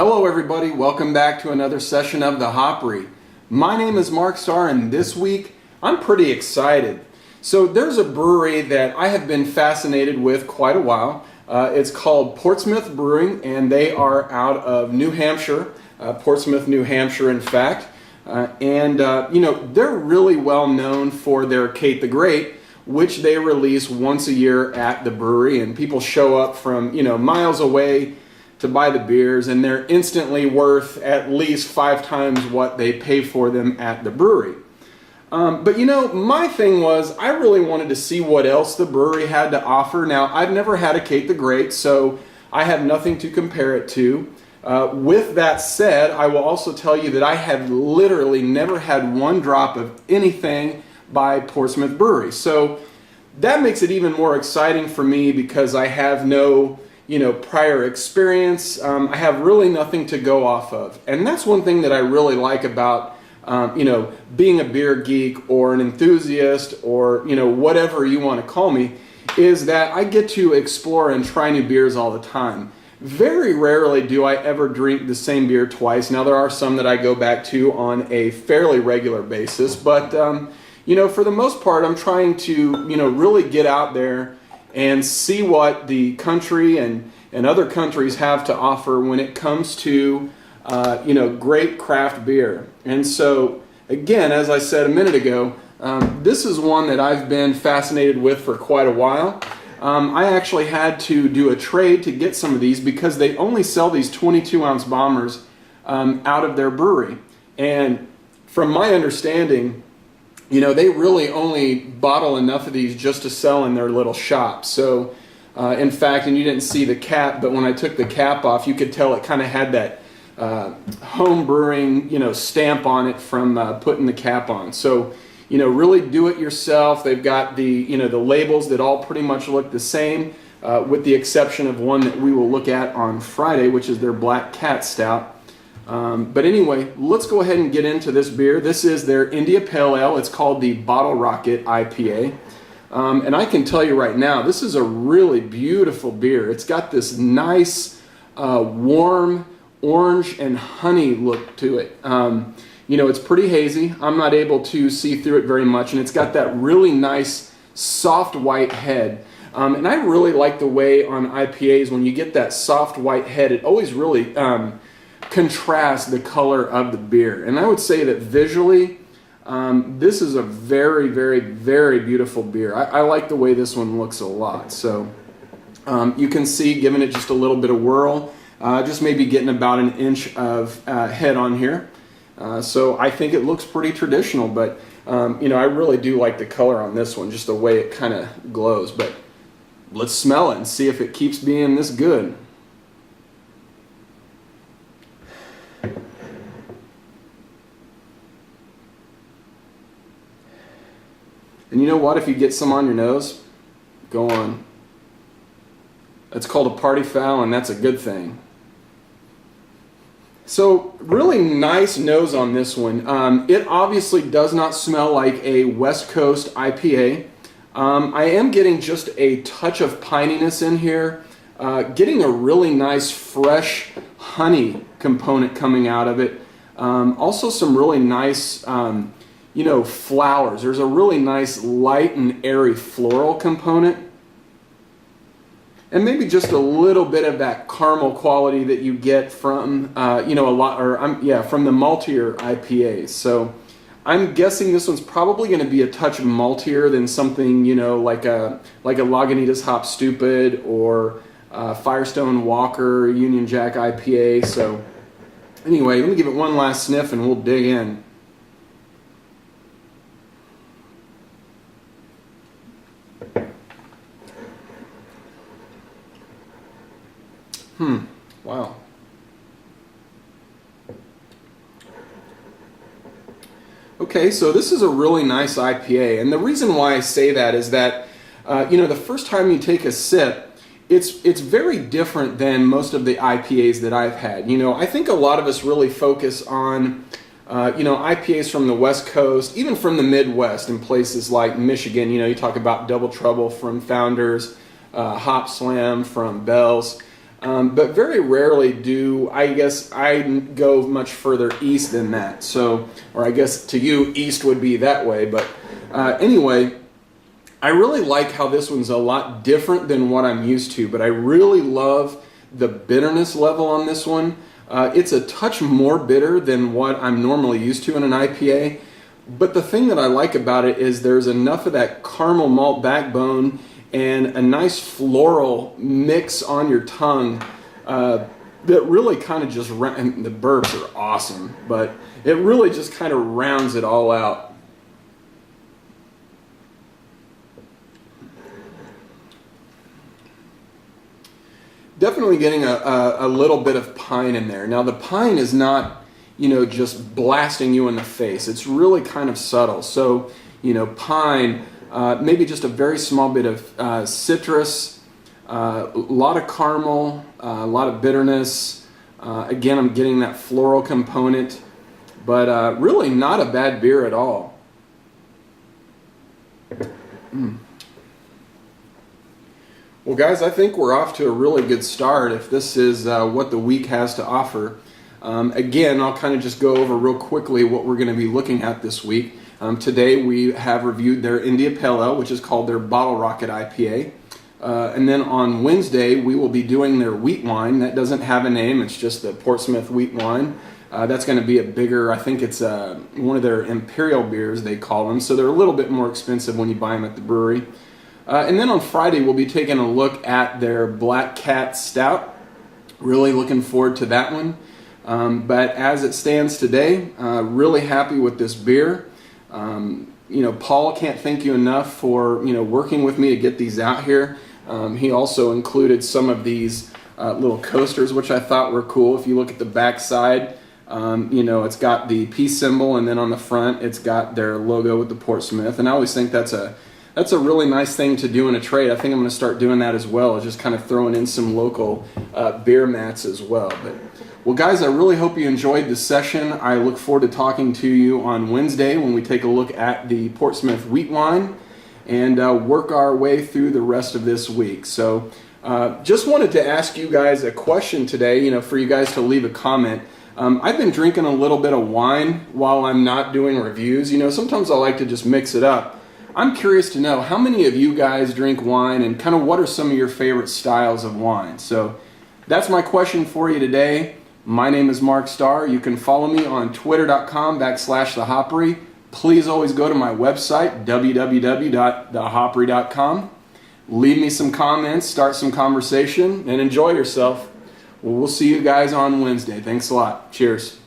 Hello everybody, welcome back to another session of the Hopry. My name is Starr, and this week I'm pretty excited. So there's a brewery that I have been fascinated with quite a while. It's called Portsmouth Brewing, and they are out of New Hampshire, Portsmouth, New Hampshire in fact. They're really well known for their Kate the Great, which they release once a year at the brewery, and people show up from miles away to buy the beers, and they're instantly worth at least 5 times what they pay for them at the brewery. But my thing was I really wanted to see what else the brewery had to offer. Now, I've never had a Kate the Great, so I have nothing to compare it to. With that said, I will also tell you that I have literally never had one drop of anything by Portsmouth Brewery. So that makes it even more exciting for me because I have no prior experience. I have really nothing to go off of. And that's one thing that I really like about being a beer geek or an enthusiast or whatever you want to call me, is that I get to explore and try new beers all the time. Very rarely do I ever drink the same beer twice. Now, there are some that I go back to on a fairly regular basis, but for the most part, I'm trying to really get out there and see what the country and other countries have to offer when it comes to great craft beer. And so, again, as I said a minute ago, this is one that I've been fascinated with for quite a while. I actually had to do a trade to get some of these because they only sell these 22-ounce bombers out of their brewery. And from my understanding, they really only bottle enough of these just to sell in their little shop. So, in fact, and you didn't see the cap, but when I took the cap off, you could tell it kind of had that home brewing, stamp on it from putting the cap on. So, really do it yourself. They've got the, the labels that all pretty much look the same, with the exception of one that we will look at on Friday, which is their Black Cat Stout. But anyway, let's go ahead and get into this beer. This is their India Pale Ale. It's called the Bottle Rocket IPA. And I can tell you right now, this is a really beautiful beer. It's got this nice, warm orange and honey look to it. It's pretty hazy. I'm not able to see through it very much, and it's got that really nice, soft white head. And I really like the way on IPAs, when you get that soft white head, it always really contrast the color of the beer. And I would say that visually, this is a very, very, very beautiful beer. I like the way this one looks a lot. So you can see, giving it just a little bit of whirl, just maybe getting about an inch of head on here. So I think it looks pretty traditional, but I really do like the color on this one, just the way it kind of glows. But let's smell it and see if it keeps being this good. And you know what? If you get some on your nose, go on. It's called a party foul, and that's a good thing. So, really nice nose on this one. It obviously does not smell like a West Coast IPA. I am getting just a touch of pininess in here. Getting a really nice fresh honey component coming out of it. Also some really nice flowers. There's a really nice light and airy floral component. And maybe just a little bit of that caramel quality that you get from, from the maltier IPAs. So I'm guessing this one's probably going to be a touch maltier than something, like a Lagunitas Hop Stupid or Firestone Walker Union Jack IPA. So anyway, let me give it one last sniff and we'll dig in. Wow. Okay, so this is a really nice IPA, and the reason why I say that is that, the first time you take a sip, it's very different than most of the IPAs that I've had. I think a lot of us really focus on, IPAs from the West Coast, even from the Midwest in places like Michigan. You talk about Double Trouble from Founders, Hop Slam from Bell's. but very rarely do, I guess I go much further east than that. So, or I guess to you, east would be that way. But anyway, I really like how this one's a lot different than what I'm used to, but I really love the bitterness level on this one. It's a touch more bitter than what I'm normally used to in an IPA, but the thing that I like about it is there's enough of that caramel malt backbone and a nice floral mix on your tongue that really kind of just, and the burps are awesome, but it really just kind of rounds it all out. Definitely getting a little bit of pine in there. Now the pine is not, just blasting you in the face. It's really kind of subtle. So, pine, maybe just a very small bit of citrus, a lot of caramel, a lot of bitterness. Again, I'm getting that floral component, but really not a bad beer at all. Well, guys, I think we're off to a really good start if this is what the week has to offer. Again, I'll kind of just go over real quickly what we're going to be looking at this week. Today we have reviewed their India Pale Ale, which is called their Bottle Rocket IPA. And then on Wednesday we will be doing their wheat wine. That doesn't have a name, it's just the Portsmouth wheat wine. That's going to be a bigger, I think it's one of their imperial beers they call them, so they're a little bit more expensive when you buy them at the brewery. And then on Friday we'll be taking a look at their Black Cat Stout. Really looking forward to that one. But as it stands today, really happy with this beer. Paul, can't thank you enough for working with me to get these out here. He also included some of these little coasters, which I thought were cool. If you look at the back side, it's got the peace symbol, and then on the front it's got their logo with the Portsmouth. And I always think that's a really nice thing to do in a trade. I think I'm going to start doing that as well, just kind of throwing in some local beer mats as well. Well, guys, I really hope you enjoyed this session. I look forward to talking to you on Wednesday when we take a look at the Portsmouth wheat wine and work our way through the rest of this week. So just wanted to ask you guys a question today, for you guys to leave a comment. I've been drinking a little bit of wine while I'm not doing reviews. Sometimes I like to just mix it up. I'm curious to know how many of you guys drink wine and kind of what are some of your favorite styles of wine. So that's my question for you today. My name is Mark Starr. You can follow me on twitter.com/thehopry. Please always go to my website, www.thehopry.com. Leave me some comments, start some conversation, and enjoy yourself. Well, we'll see you guys on Wednesday. Thanks a lot. Cheers.